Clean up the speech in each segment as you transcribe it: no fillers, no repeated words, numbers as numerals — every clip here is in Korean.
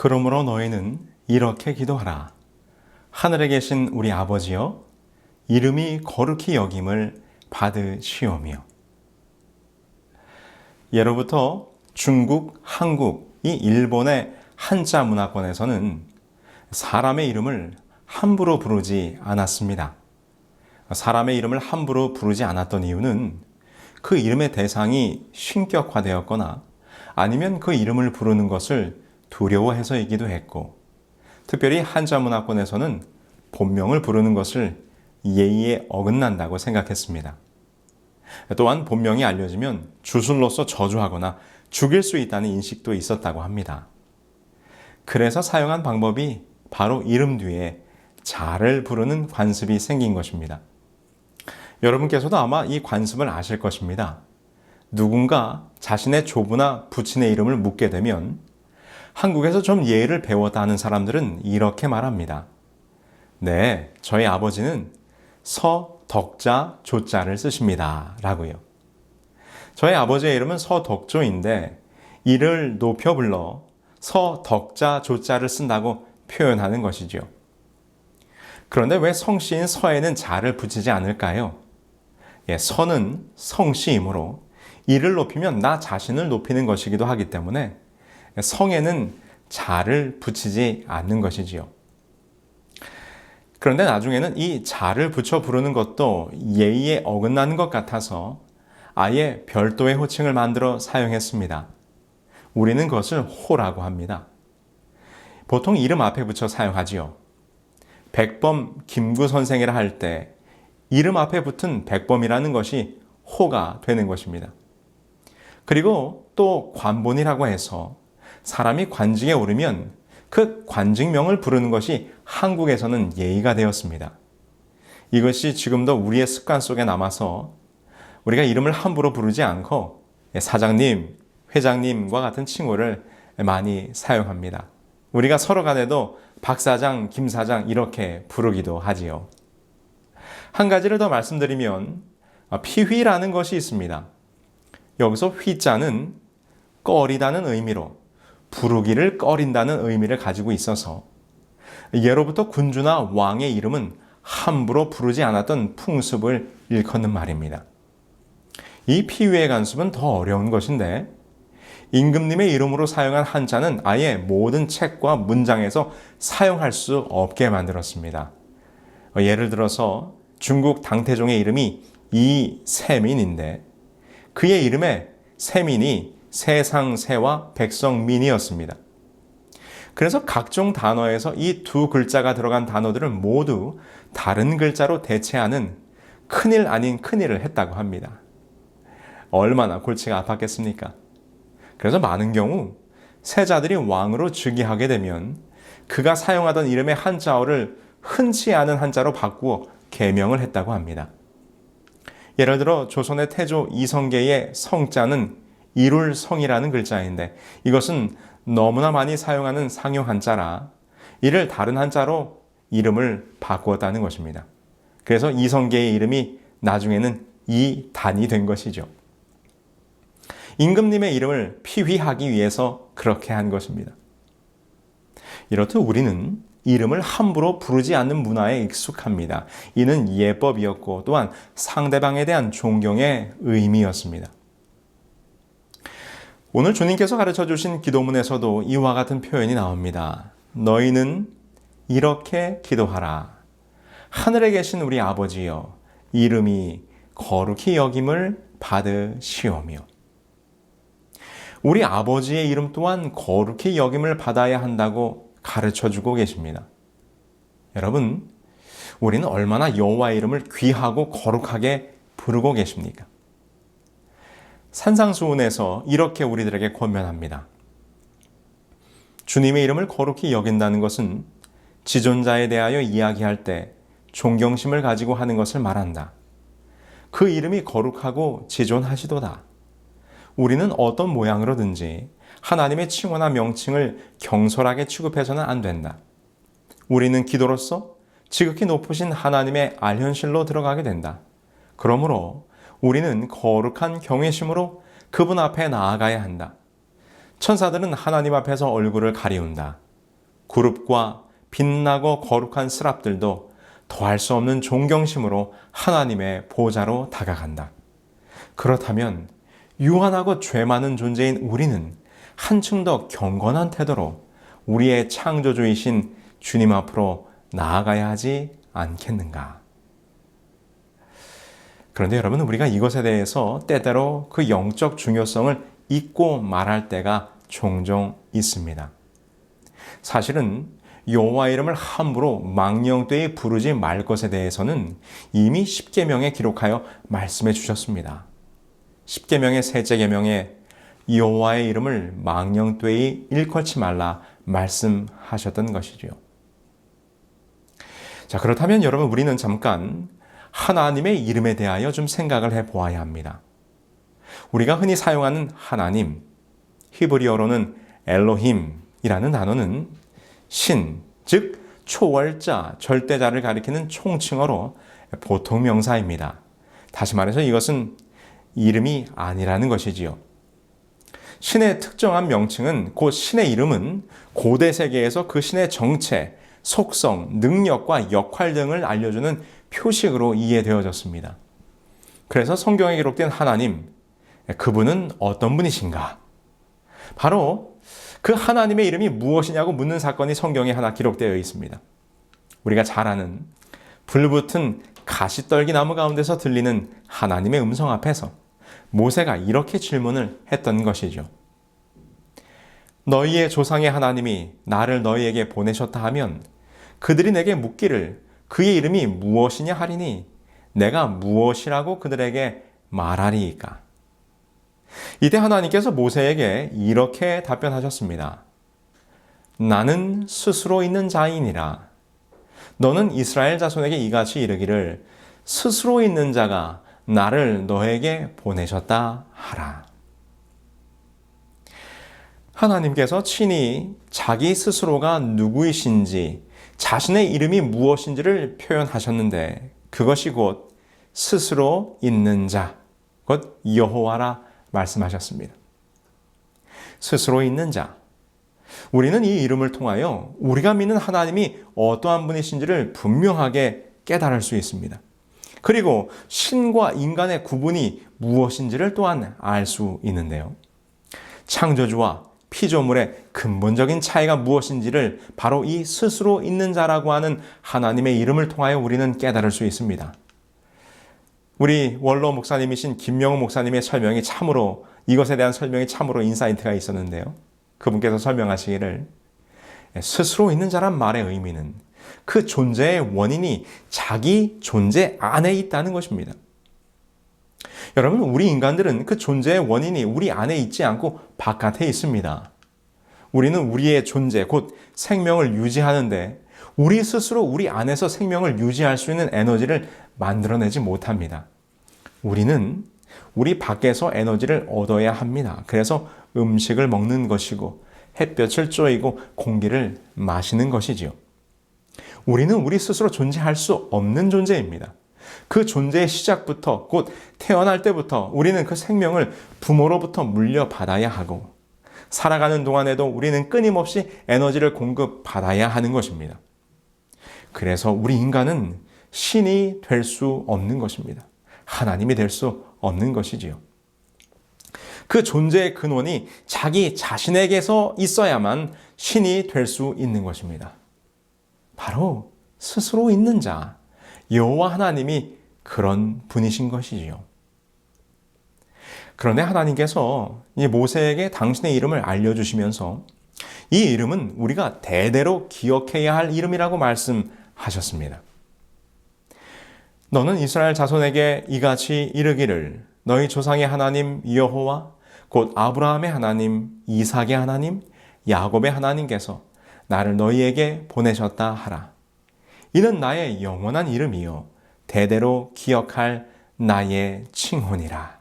그러므로 너희는 이렇게 기도하라. 하늘에 계신 우리 아버지여, 이름이 거룩히 여김을 받으시오며. 예로부터 중국, 한국, 이 일본의 한자 문화권에서는 사람의 이름을 함부로 부르지 않았습니다. 사람의 이름을 함부로 부르지 않았던 이유는 그 이름의 대상이 신격화되었거나 아니면 그 이름을 부르는 것을 두려워해서이기도 했고, 특별히 한자 문화권에서는 본명을 부르는 것을 예의에 어긋난다고 생각했습니다. 또한 본명이 알려지면 주술로서 저주하거나 죽일 수 있다는 인식도 있었다고 합니다. 그래서 사용한 방법이 바로 이름 뒤에 자를 부르는 관습이 생긴 것입니다. 여러분께서도 아마 이 관습을 아실 것입니다. 누군가 자신의 조부나 부친의 이름을 묻게 되면 한국에서 좀 예의를 배웠다 하는 사람들은 이렇게 말합니다. 네, 저희 아버지는 서덕자 조자를 쓰십니다. 라고요. 저희 아버지의 이름은 서덕조인데 이를 높여 불러 서덕자 조자를 쓴다고 표현하는 것이죠. 그런데 왜 성씨인 서에는 자를 붙이지 않을까요? 서는 성씨이므로 이를 높이면 나 자신을 높이는 것이기도 하기 때문에 성에는 자를 붙이지 않는 것이지요. 그런데 나중에는 이 자를 붙여 부르는 것도 예의에 어긋나는 것 같아서 아예 별도의 호칭을 만들어 사용했습니다. 우리는 그것을 호라고 합니다. 보통 이름 앞에 붙여 사용하지요. 백범 김구 선생이라 할 때 이름 앞에 붙은 백범이라는 것이 호가 되는 것입니다. 그리고 또 관본이라고 해서 사람이 관직에 오르면 그 관직명을 부르는 것이 한국에서는 예의가 되었습니다. 이것이 지금도 우리의 습관 속에 남아서 우리가 이름을 함부로 부르지 않고 사장님, 회장님과 같은 칭호를 많이 사용합니다. 우리가 서로 간에도 박 사장, 김 사장 이렇게 부르기도 하지요. 한 가지를 더 말씀드리면 피휘라는 것이 있습니다. 여기서 휘자는 꺼리다는 의미로 부르기를 꺼린다는 의미를 가지고 있어서 예로부터 군주나 왕의 이름은 함부로 부르지 않았던 풍습을 일컫는 말입니다. 이 피휘의 간습은 더 어려운 것인데 임금님의 이름으로 사용한 한자는 아예 모든 책과 문장에서 사용할 수 없게 만들었습니다. 예를 들어서 중국 당태종의 이름이 이세민인데 그의 이름에 세민이 세상세와 백성민이었습니다. 그래서 각종 단어에서 이 두 글자가 들어간 단어들을 모두 다른 글자로 대체하는 큰일 아닌 큰일을 했다고 합니다. 얼마나 골치가 아팠겠습니까? 그래서 많은 경우 세자들이 왕으로 즉위하게 되면 그가 사용하던 이름의 한자어를 흔치 않은 한자로 바꾸어 개명을 했다고 합니다. 예를 들어 조선의 태조 이성계의 성자는 이룰성이라는 글자인데 이것은 너무나 많이 사용하는 상용 한자라 이를 다른 한자로 이름을 바꾸었다는 것입니다. 그래서 이성계의 이름이 나중에는 이단이 된 것이죠. 임금님의 이름을 피휘하기 위해서 그렇게 한 것입니다. 이렇듯 우리는 이름을 함부로 부르지 않는 문화에 익숙합니다. 이는 예법이었고 또한 상대방에 대한 존경의 의미였습니다. 오늘 주님께서 가르쳐 주신 기도문에서도 이와 같은 표현이 나옵니다. 너희는 이렇게 기도하라. 하늘에 계신 우리 아버지여, 이름이 거룩히 여김을 받으시오며. 우리 아버지의 이름 또한 거룩히 여김을 받아야 한다고 가르쳐주고 계십니다. 여러분, 우리는 얼마나 여호와의 이름을 귀하고 거룩하게 부르고 계십니까? 산상수훈에서 이렇게 우리들에게 권면합니다. 주님의 이름을 거룩히 여긴다는 것은 지존자에 대하여 이야기할 때 존경심을 가지고 하는 것을 말한다. 그 이름이 거룩하고 지존하시도다. 우리는 어떤 모양으로든지 하나님의 칭호나 명칭을 경솔하게 취급해서는 안 된다. 우리는 기도로서 지극히 높으신 하나님의 알현실로 들어가게 된다. 그러므로 우리는 거룩한 경외심으로 그분 앞에 나아가야 한다. 천사들은 하나님 앞에서 얼굴을 가리운다. 그룹과 빛나고 거룩한 스랍들도 더할 수 없는 존경심으로 하나님의 보좌로 다가간다. 그렇다면 유한하고 죄 많은 존재인 우리는 한층 더 경건한 태도로 우리의 창조주이신 주님 앞으로 나아가야 하지 않겠는가? 그런데 여러분, 우리가 이것에 대해서 때때로 그 영적 중요성을 잊고 말할 때가 종종 있습니다. 사실은 여호와 이름을 함부로 망령되이 부르지 말 것에 대해서는 이미 십계명에 기록하여 말씀해 주셨습니다. 십계명의 셋째 계명에 여호와의 이름을 망령되이 일컬지 말라 말씀하셨던 것이지요. 자, 그렇다면 여러분, 우리는 잠깐 하나님의 이름에 대하여 좀 생각을 해보아야 합니다. 우리가 흔히 사용하는 하나님, 히브리어로는 엘로힘이라는 단어는 신, 즉 초월자, 절대자를 가리키는 총칭어로 보통 명사입니다. 다시 말해서 이것은 이름이 아니라는 것이지요. 신의 특정한 명칭은 곧 신의 이름은 고대 세계에서 그 신의 정체, 속성, 능력과 역할 등을 알려주는 표식으로 이해되어졌습니다. 그래서 성경에 기록된 하나님, 그분은 어떤 분이신가? 바로 그 하나님의 이름이 무엇이냐고 묻는 사건이 성경에 하나 기록되어 있습니다. 우리가 잘 아는 불붙은 가시떨기 나무 가운데서 들리는 하나님의 음성 앞에서 모세가 이렇게 질문을 했던 것이죠. 너희의 조상의 하나님이 나를 너희에게 보내셨다 하면 그들이 내게 묻기를 그의 이름이 무엇이냐 하리니 내가 무엇이라고 그들에게 말하리이까? 이때 하나님께서 모세에게 이렇게 답변하셨습니다. 나는 스스로 있는 자이니라. 너는 이스라엘 자손에게 이같이 이르기를 스스로 있는 자가 나를 너에게 보내셨다 하라. 하나님께서 친히 자기 스스로가 누구이신지, 자신의 이름이 무엇인지를 표현하셨는데 그것이 곧 스스로 있는 자, 곧 여호와라 말씀하셨습니다. 스스로 있는 자. 우리는 이 이름을 통하여 우리가 믿는 하나님이 어떠한 분이신지를 분명하게 깨달을 수 있습니다. 그리고 신과 인간의 구분이 무엇인지를 또한 알 수 있는데요. 창조주와 피조물의 근본적인 차이가 무엇인지를 바로 이 스스로 있는 자라고 하는 하나님의 이름을 통하여 우리는 깨달을 수 있습니다. 우리 원로 목사님이신 김명우 목사님의 설명이 참으로, 이것에 대한 설명이 참으로 인사이트가 있었는데요. 그분께서 설명하시기를 스스로 있는 자란 말의 의미는 그 존재의 원인이 자기 존재 안에 있다는 것입니다. 여러분, 우리 인간들은 그 존재의 원인이 우리 안에 있지 않고 바깥에 있습니다. 우리는 우리의 존재, 곧 생명을 유지하는데 우리 스스로 우리 안에서 생명을 유지할 수 있는 에너지를 만들어내지 못합니다. 우리는 우리 밖에서 에너지를 얻어야 합니다. 그래서 음식을 먹는 것이고 햇볕을 쬐이고 공기를 마시는 것이지요. 우리는 우리 스스로 존재할 수 없는 존재입니다. 그 존재의 시작부터, 곧 태어날 때부터 우리는 그 생명을 부모로부터 물려받아야 하고 살아가는 동안에도 우리는 끊임없이 에너지를 공급받아야 하는 것입니다. 그래서 우리 인간은 신이 될 수 없는 것입니다. 하나님이 될 수 없는 것이지요. 그 존재의 근원이 자기 자신에게서 있어야만 신이 될 수 있는 것입니다. 바로 스스로 있는 자, 여호와 하나님이 그런 분이신 것이지요. 그런데 하나님께서 이 모세에게 당신의 이름을 알려주시면서 이 이름은 우리가 대대로 기억해야 할 이름이라고 말씀하셨습니다. 너는 이스라엘 자손에게 이같이 이르기를 너희 조상의 하나님 여호와 곧 아브라함의 하나님, 이삭의 하나님, 야곱의 하나님께서 나를 너희에게 보내셨다 하라. 이는 나의 영원한 이름이요 대대로 기억할 나의 칭혼이라.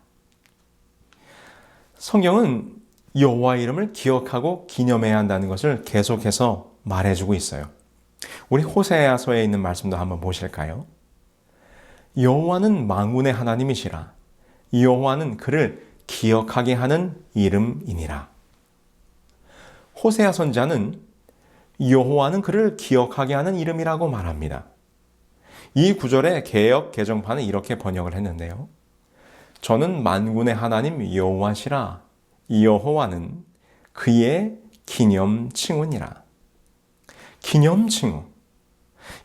성경은 여호와 이름을 기억하고 기념해야 한다는 것을 계속해서 말해주고 있어요. 우리 호세아서에 있는 말씀도 한번 보실까요? 여호와는 만군의 하나님이시라. 여호와는 그를 기억하게 하는 이름이니라. 호세아 선지자는 여호와는 그를 기억하게 하는 이름이라고 말합니다. 이 구절의 개역 개정판은 이렇게 번역을 했는데요. 저는 만군의 하나님 여호와시라. 여호와는 그의 기념칭후니라. 기념칭후.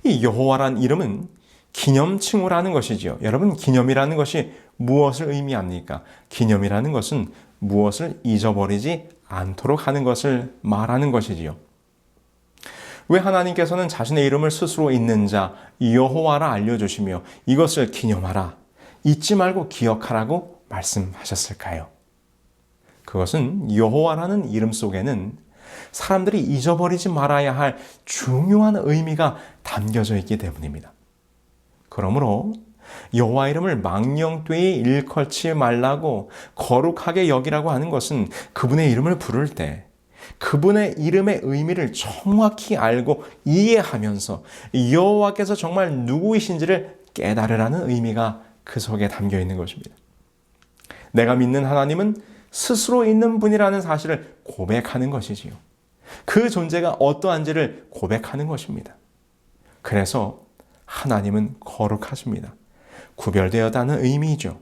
이 여호와란 이름은 기념칭후라는 것이지요. 여러분, 기념이라는 것이 무엇을 의미합니까? 기념이라는 것은 무엇을 잊어버리지 않도록 하는 것을 말하는 것이지요. 왜 하나님께서는 자신의 이름을 스스로 있는 자 여호와라 알려주시며 이것을 기념하라, 잊지 말고 기억하라고 말씀하셨을까요? 그것은 여호와라는 이름 속에는 사람들이 잊어버리지 말아야 할 중요한 의미가 담겨져 있기 때문입니다. 그러므로 여호와 이름을 망령되이 일컬지 말라고 거룩하게 여기라고 하는 것은 그분의 이름을 부를 때 그분의 이름의 의미를 정확히 알고 이해하면서 여호와께서 정말 누구이신지를 깨달으라는 의미가 그 속에 담겨 있는 것입니다. 내가 믿는 하나님은 스스로 있는 분이라는 사실을 고백하는 것이지요. 그 존재가 어떠한지를 고백하는 것입니다. 그래서 하나님은 거룩하십니다. 구별되었다는 의미이죠.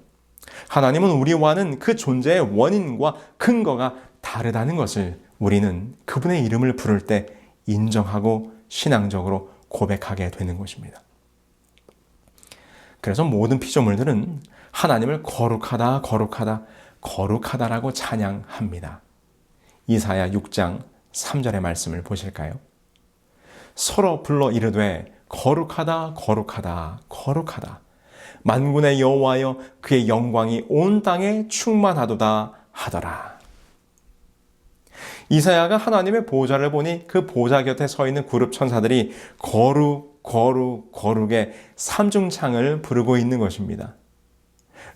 하나님은 우리와는 그 존재의 원인과 근거가 다르다는 것을 우리는 그분의 이름을 부를 때 인정하고 신앙적으로 고백하게 되는 것입니다. 그래서 모든 피조물들은 하나님을 거룩하다, 거룩하다, 거룩하다라고 찬양합니다. 이사야 6장 3절의 말씀을 보실까요? 서로 불러 이르되 거룩하다, 거룩하다, 거룩하다. 만군의 여호와여 그의 영광이 온 땅에 충만하도다 하더라. 이사야가 하나님의 보좌를 보니 그 보좌 곁에 서 있는 그룹 천사들이 거룩, 거룩, 거룩의 삼중창을 부르고 있는 것입니다.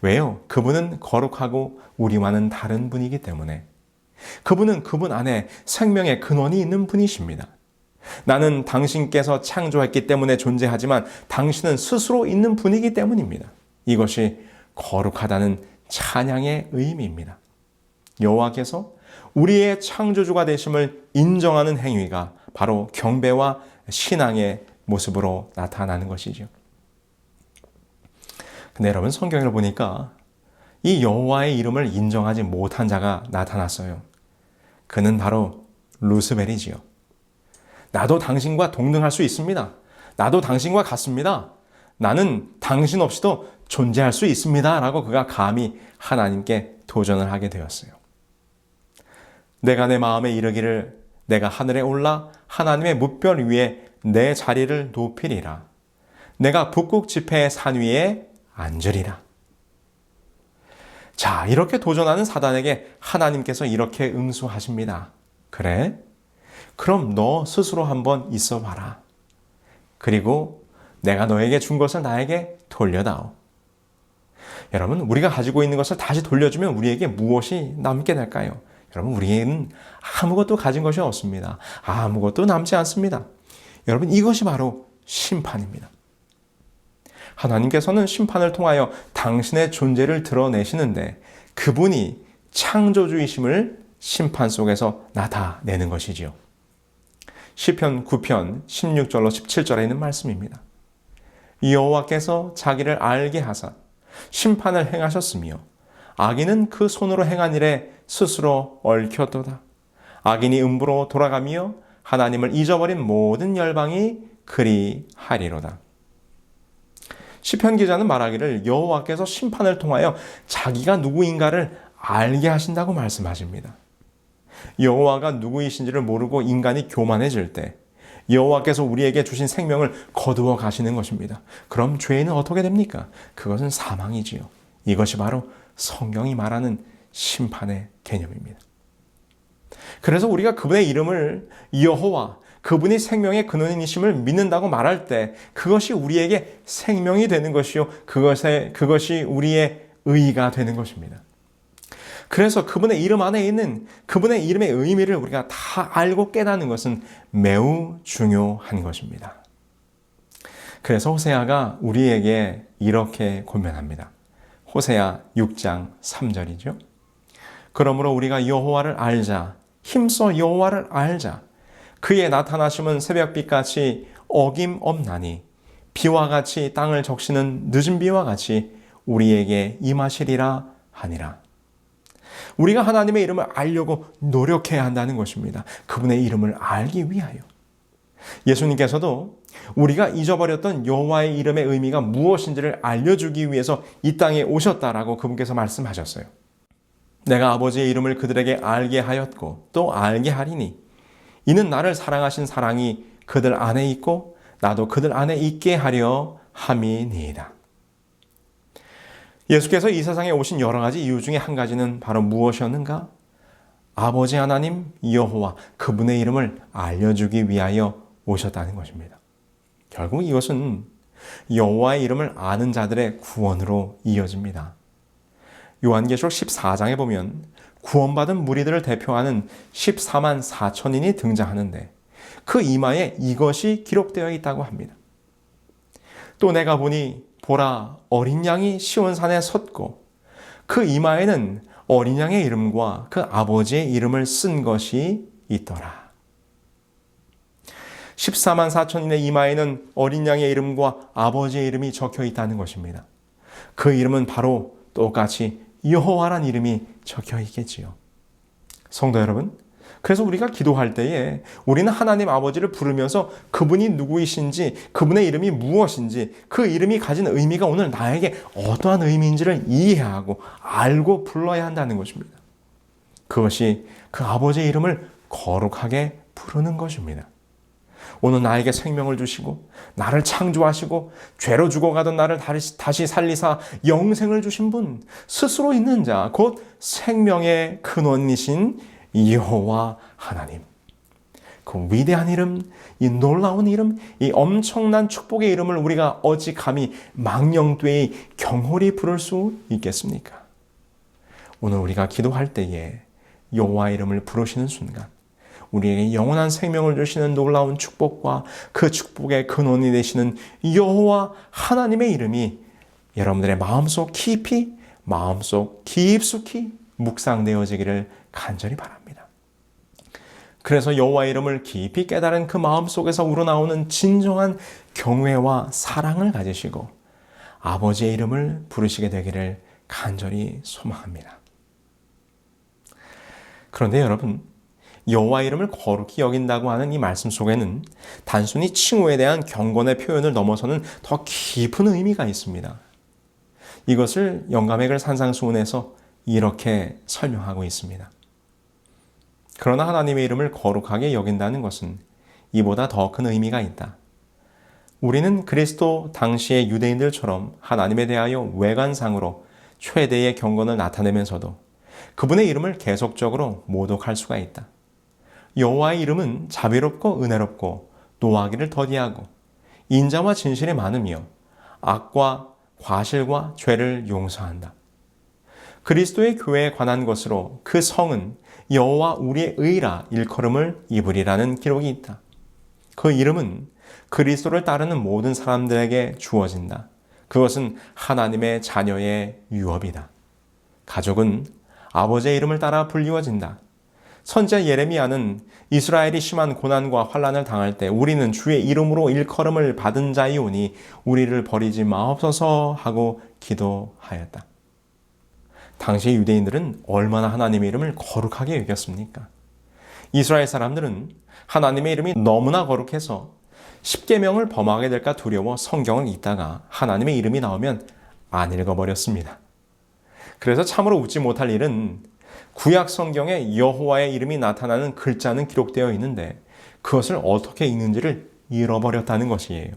왜요? 그분은 거룩하고 우리와는 다른 분이기 때문에. 그분은 그분 안에 생명의 근원이 있는 분이십니다. 나는 당신께서 창조했기 때문에 존재하지만 당신은 스스로 있는 분이기 때문입니다. 이것이 거룩하다는 찬양의 의미입니다. 여호와께서 우리의 창조주가 되심을 인정하는 행위가 바로 경배와 신앙의 모습으로 나타나는 것이죠. 근데 여러분, 성경을 보니까 이 여호와의 이름을 인정하지 못한 자가 나타났어요. 그는 바로 루스벨이지요. 나도 당신과 동등할 수 있습니다. 나도 당신과 같습니다. 나는 당신 없이도 존재할 수 있습니다. 라고 그가 감히 하나님께 도전을 하게 되었어요. 내가 내 마음에 이르기를 내가 하늘에 올라 하나님의 뭇별 위에 내 자리를 높이리라. 내가 북극 지폐의 산 위에 앉으리라. 자, 이렇게 도전하는 사단에게 하나님께서 이렇게 응수하십니다. 그래? 그럼 너 스스로 한번 있어 봐라. 그리고 내가 너에게 준 것을 나에게 돌려다오. 여러분, 우리가 가지고 있는 것을 다시 돌려주면 우리에게 무엇이 남게 될까요? 여러분, 우리는 아무것도 가진 것이 없습니다. 아무것도 남지 않습니다. 여러분, 이것이 바로 심판입니다. 하나님께서는 심판을 통하여 당신의 존재를 드러내시는데 그분이 창조주이심을 심판 속에서 나타내는 것이지요. 시편 9편 16절로 17절에 있는 말씀입니다. 여호와께서 자기를 알게 하사 심판을 행하셨으며 악인은 그 손으로 행한 일에 스스로 얽혔도다. 악인이 음부로 돌아가며 하나님을 잊어버린 모든 열방이 그리하리로다. 시편 기자는 말하기를 여호와께서 심판을 통하여 자기가 누구인가를 알게 하신다고 말씀하십니다. 여호와가 누구이신지를 모르고 인간이 교만해질 때 여호와께서 우리에게 주신 생명을 거두어 가시는 것입니다. 그럼 죄는 어떻게 됩니까? 그것은 사망이지요. 이것이 바로 성경이 말하는 심판의 개념입니다. 그래서 우리가 그분의 이름을 여호와, 그분이 생명의 근원이심을 믿는다고 말할 때 그것이 우리에게 생명이 되는 것이요, 그것이 우리의 의가 되는 것입니다. 그래서 그분의 이름 안에 있는 그분의 이름의 의미를 우리가 다 알고 깨닫는 것은 매우 중요한 것입니다. 그래서 호세아가 우리에게 이렇게 권면합니다. 호세아 6장 3절이죠. 그러므로 우리가 여호와를 알자, 힘써 여호와를 알자. 그의 나타나심은 새벽빛같이 어김없나니 비와 같이 땅을 적시는 늦은 비와 같이 우리에게 임하시리라 하니라. 우리가 하나님의 이름을 알려고 노력해야 한다는 것입니다. 그분의 이름을 알기 위하여. 예수님께서도 우리가 잊어버렸던 여호와의 이름의 의미가 무엇인지를 알려주기 위해서 이 땅에 오셨다라고 그분께서 말씀하셨어요. 내가 아버지의 이름을 그들에게 알게 하였고 또 알게 하리니 이는 나를 사랑하신 사랑이 그들 안에 있고 나도 그들 안에 있게 하려 함이니이다. 예수께서 이 세상에 오신 여러 가지 이유 중에 한 가지는 바로 무엇이었는가? 아버지 하나님 여호와 그분의 이름을 알려주기 위하여 오셨다는 것입니다. 결국 이것은 여호와의 이름을 아는 자들의 구원으로 이어집니다. 요한계시록 14장에 보면 구원받은 무리들을 대표하는 14만 4천인이 등장하는데 그 이마에 이것이 기록되어 있다고 합니다. 또 내가 보니 보라 어린 양이 시온산에 섰고 그 이마에는 어린 양의 이름과 그 아버지의 이름을 쓴 것이 있더라. 14만 4천인의 이마에는 어린 양의 이름과 아버지의 이름이 적혀 있다는 것입니다. 그 이름은 바로 똑같이 여호와란 이름이 적혀 있겠지요. 성도 여러분, 그래서 우리가 기도할 때에 우리는 하나님 아버지를 부르면서 그분이 누구이신지, 그분의 이름이 무엇인지, 그 이름이 가진 의미가 오늘 나에게 어떠한 의미인지를 이해하고 알고 불러야 한다는 것입니다. 그것이 그 아버지의 이름을 거룩하게 부르는 것입니다. 오늘 나에게 생명을 주시고 나를 창조하시고 죄로 죽어가던 나를 다시 살리사 영생을 주신 분, 스스로 있는 자, 곧 생명의 근원이신 여호와 하나님. 그 위대한 이름, 이 놀라운 이름, 이 엄청난 축복의 이름을 우리가 어찌 감히 망령되이 경홀히 부를 수 있겠습니까? 오늘 우리가 기도할 때에 여호와 이름을 부르시는 순간 우리에게 영원한 생명을 주시는 놀라운 축복과 그 축복의 근원이 되시는 여호와 하나님의 이름이 여러분들의 마음속 깊이, 마음속 깊숙이 묵상되어지기를 간절히 바랍니다. 그래서 여호와 이름을 깊이 깨달은 그 마음속에서 우러나오는 진정한 경외와 사랑을 가지시고 아버지의 이름을 부르시게 되기를 간절히 소망합니다. 그런데 여러분, 여호와 이름을 거룩히 여긴다고 하는 이 말씀 속에는 단순히 칭호에 대한 경건의 표현을 넘어서는 더 깊은 의미가 있습니다. 이것을 영감의 글 산상수훈에서 이렇게 설명하고 있습니다. 그러나 하나님의 이름을 거룩하게 여긴다는 것은 이보다 더 큰 의미가 있다. 우리는 그리스도 당시의 유대인들처럼 하나님에 대하여 외관상으로 최대의 경건을 나타내면서도 그분의 이름을 계속적으로 모독할 수가 있다. 여호와의 이름은 자비롭고 은혜롭고 노하기를 더디하고 인자와 진실이 많으며 악과 과실과 죄를 용서한다. 그리스도의 교회에 관한 것으로 그 성은 여호와 우리의 의라 일컬음을 입으리라는 기록이 있다. 그 이름은 그리스도를 따르는 모든 사람들에게 주어진다. 그것은 하나님의 자녀의 유업이다. 가족은 아버지의 이름을 따라 불리워진다. 선지자 예레미야는 이스라엘이 심한 고난과 환난을 당할 때 우리는 주의 이름으로 일컬음을 받은 자이오니 우리를 버리지 마옵소서 하고 기도하였다. 당시 유대인들은 얼마나 하나님의 이름을 거룩하게 여겼습니까? 이스라엘 사람들은 하나님의 이름이 너무나 거룩해서 십계명을 범하게 될까 두려워 성경을 읽다가 하나님의 이름이 나오면 안 읽어버렸습니다. 그래서 참으로 웃지 못할 일은 구약 성경에 여호와의 이름이 나타나는 글자는 기록되어 있는데 그것을 어떻게 읽는지를 잃어버렸다는 것이에요.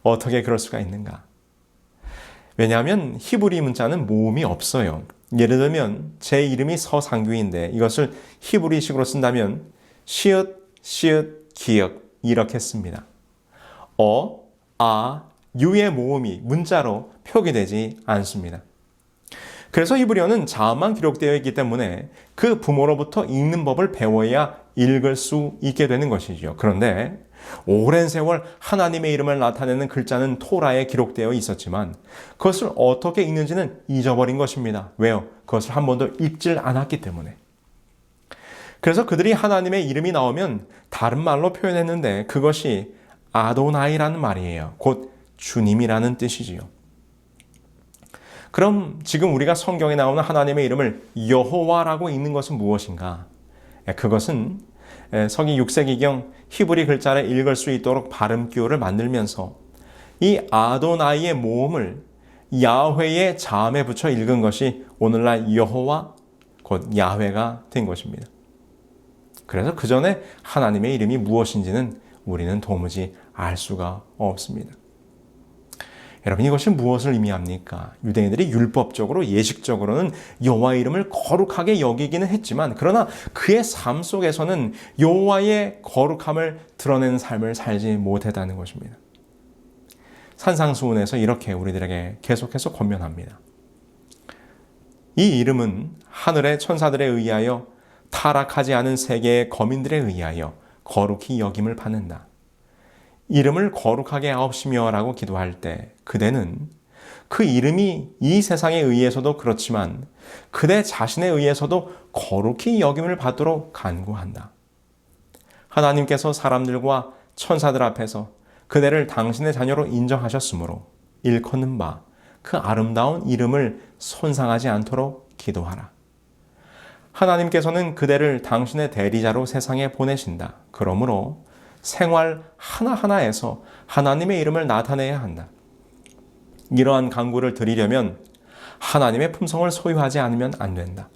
어떻게 그럴 수가 있는가? 왜냐하면 히브리 문자는 모음이 없어요. 예를 들면 제 이름이 서상규인데 이것을 히브리식으로 쓴다면 시읒, 시읒, 기역 이렇게 씁니다. 유의 모음이 문자로 표기되지 않습니다. 그래서 히브리어는 자음만 기록되어 있기 때문에 그 부모로부터 읽는 법을 배워야 읽을 수 있게 되는 것이죠. 그런데 오랜 세월 하나님의 이름을 나타내는 글자는 토라에 기록되어 있었지만 그것을 어떻게 읽는지는 잊어버린 것입니다. 왜요? 그것을 한 번도 읽질 않았기 때문에. 그래서 그들이 하나님의 이름이 나오면 다른 말로 표현했는데 그것이 아도나이라는 말이에요. 곧 주님이라는 뜻이지요. 그럼 지금 우리가 성경에 나오는 하나님의 이름을 여호와라고 읽는 것은 무엇인가? 그것은 서기 6세기경 히브리 글자를 읽을 수 있도록 발음 기호를 만들면서 이 아도나이의 모음을 야훼의 자음에 붙여 읽은 것이 오늘날 여호와 곧 야훼가 된 것입니다. 그래서 그 전에 하나님의 이름이 무엇인지는 우리는 도무지 알 수가 없습니다. 여러분, 이것이 무엇을 의미합니까? 유대인들이 율법적으로 예식적으로는 여호와의 이름을 거룩하게 여기기는 했지만 그러나 그의 삶 속에서는 여호와의 거룩함을 드러내는 삶을 살지 못했다는 것입니다. 산상수훈에서 이렇게 우리들에게 계속해서 권면합니다. 이 이름은 하늘의 천사들에 의하여 타락하지 않은 세계의 거민들에 의하여 거룩히 여김을 받는다. 이름을 거룩하게 하옵시며 라고 기도할 때 그대는 그 이름이 이 세상에 의해서도 그렇지만 그대 자신에 의해서도 거룩히 여김을 받도록 간구한다. 하나님께서 사람들과 천사들 앞에서 그대를 당신의 자녀로 인정하셨으므로 일컫는 바 그 아름다운 이름을 손상하지 않도록 기도하라. 하나님께서는 그대를 당신의 대리자로 세상에 보내신다. 그러므로 생활 하나하나에서 하나님의 이름을 나타내야 한다. 이러한 간구를 드리려면 하나님의 품성을 소유하지 않으면 안 된다.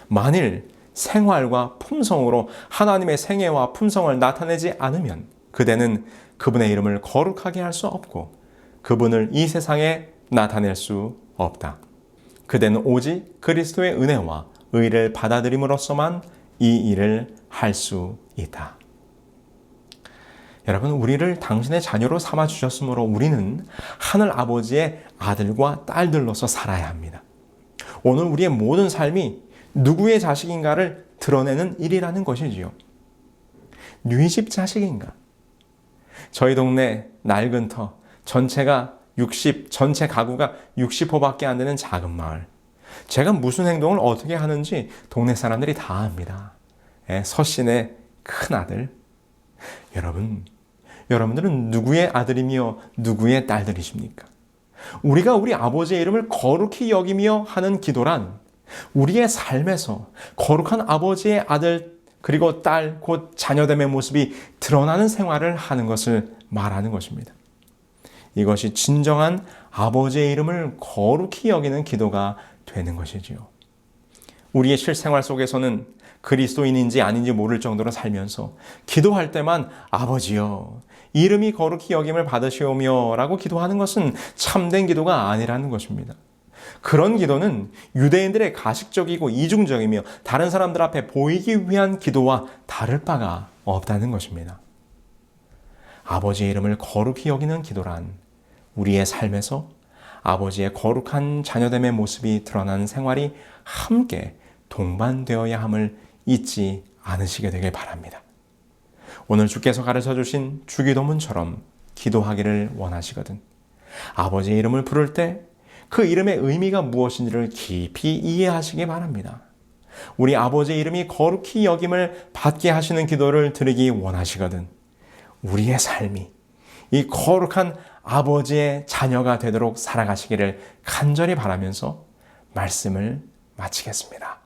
만일 생활과 품성으로 하나님의 생애와 품성을 나타내지 않으면 그대는 그분의 이름을 거룩하게 할 수 없고 그분을 이 세상에 나타낼 수 없다. 그대는 오직 그리스도의 은혜와 의를 받아들임으로써만 이 일을 할 수 있다. 여러분, 우리를 당신의 자녀로 삼아 주셨으므로 우리는 하늘 아버지의 아들과 딸들로서 살아야 합니다. 오늘 우리의 모든 삶이 누구의 자식인가를 드러내는 일이라는 것이지요. 네 집 자식인가? 저희 동네 낡은 터 전체 가구가 60호밖에 안 되는 작은 마을. 제가 무슨 행동을 어떻게 하는지 동네 사람들이 다 압니다. 서신의 큰 아들. 여러분들은 누구의 아들이며 누구의 딸들이십니까? 우리가 우리 아버지의 이름을 거룩히 여기며 하는 기도란 우리의 삶에서 거룩한 아버지의 아들 그리고 딸 곧 자녀됨의 모습이 드러나는 생활을 하는 것을 말하는 것입니다. 이것이 진정한 아버지의 이름을 거룩히 여기는 기도가 되는 것이지요. 우리의 실생활 속에서는 그리스도인인지 아닌지 모를 정도로 살면서 기도할 때만 아버지여 이름이 거룩히 여김을 받으시오며 라고 기도하는 것은 참된 기도가 아니라는 것입니다. 그런 기도는 유대인들의 가식적이고 이중적이며 다른 사람들 앞에 보이기 위한 기도와 다를 바가 없다는 것입니다. 아버지의 이름을 거룩히 여기는 기도란 우리의 삶에서 아버지의 거룩한 자녀됨의 모습이 드러나는 생활이 함께 동반되어야 함을 잊지 않으시게 되길 바랍니다. 오늘 주께서 가르쳐 주신 주기도문처럼 기도하기를 원하시거든 아버지의 이름을 부를 때 그 이름의 의미가 무엇인지를 깊이 이해하시기 바랍니다. 우리 아버지의 이름이 거룩히 여김을 받게 하시는 기도를 드리기 원하시거든 우리의 삶이 이 거룩한 아버지의 자녀가 되도록 살아가시기를 간절히 바라면서 말씀을 마치겠습니다.